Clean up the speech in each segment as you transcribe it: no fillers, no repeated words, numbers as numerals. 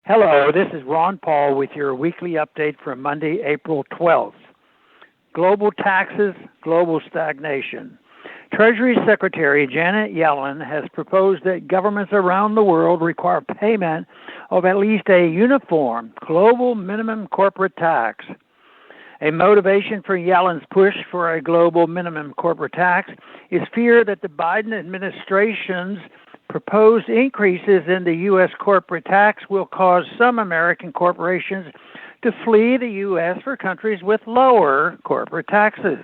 Hello, this is Ron Paul with your weekly update for Monday, April 12th. Global taxes, global stagnation. Treasury Secretary Janet Yellen has proposed that governments around the world require payment of at least a uniform global minimum corporate tax. A motivation for Yellen's push for a global minimum corporate tax is fear that the Biden administration's proposed increases in the U.S. corporate tax will cause some American corporations to flee the U.S. for countries with lower corporate taxes.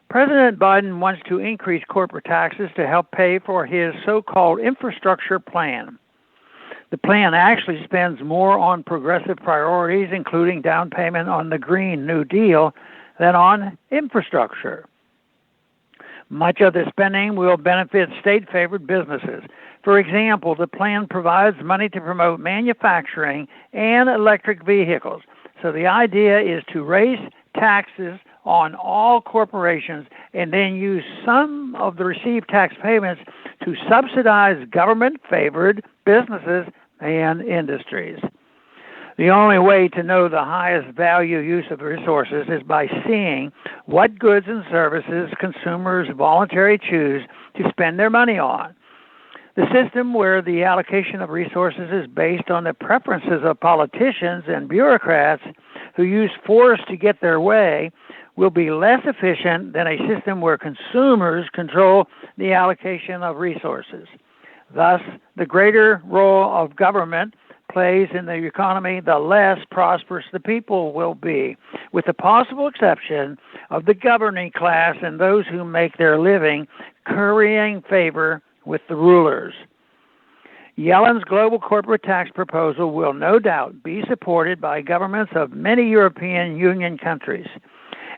President Biden wants to increase corporate taxes to help pay for his so-called infrastructure plan. The plan actually spends more on progressive priorities, including down payment on the Green New Deal, than on infrastructure. Much of the spending will benefit state-favored businesses. For example, the plan provides money to promote manufacturing and electric vehicles. So the idea is to raise taxes on all corporations and then use some of the received tax payments to subsidize government-favored businesses and industries. The only way to know the highest value use of resources is by seeing what goods and services consumers voluntarily choose to spend their money on. The system where the allocation of resources is based on the preferences of politicians and bureaucrats who use force to get their way will be less efficient than a system where consumers control the allocation of resources. Thus, the greater role of government plays in the economy, the less prosperous the people will be, with the possible exception of the governing class and those who make their living currying favor with the rulers. Yellen's global corporate tax proposal will no doubt be supported by governments of many European Union countries,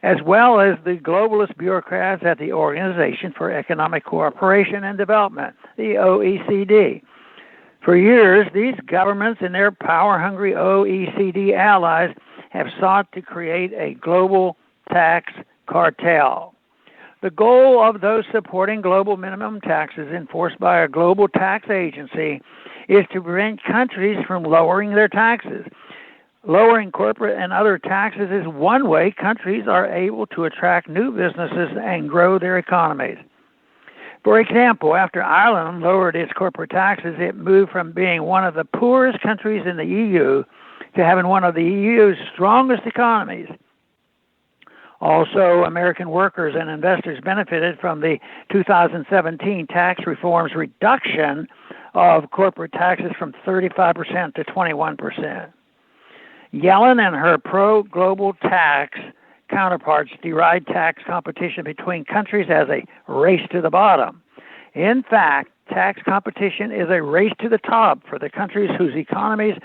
as well as the globalist bureaucrats at the Organization for Economic Cooperation and Development, the OECD. For years, these governments and their power-hungry OECD allies have sought to create a global tax cartel. The goal of those supporting global minimum taxes enforced by a global tax agency is to prevent countries from lowering their taxes. Lowering corporate and other taxes is one way countries are able to attract new businesses and grow their economies. For example, after Ireland lowered its corporate taxes, it moved from being one of the poorest countries in the EU to having one of the EU's strongest economies. Also, American workers and investors benefited from the 2017 tax reform's reduction of corporate taxes from 35% to 21%. Yellen and her pro-global tax counterparts deride tax competition between countries as a race to the bottom. In fact, tax competition is a race to the top for the countries whose economies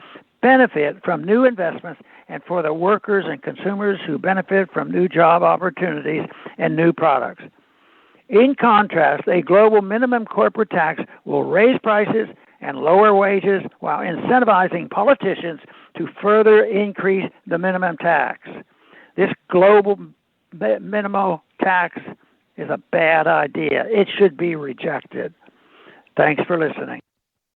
benefit from new investments and for the workers and consumers who benefit from new job opportunities and new products. In contrast, a global minimum corporate tax will raise prices and lower wages while incentivizing politicians to further increase the minimum tax. This global minimum tax is a bad idea. It should be rejected. Thanks for listening.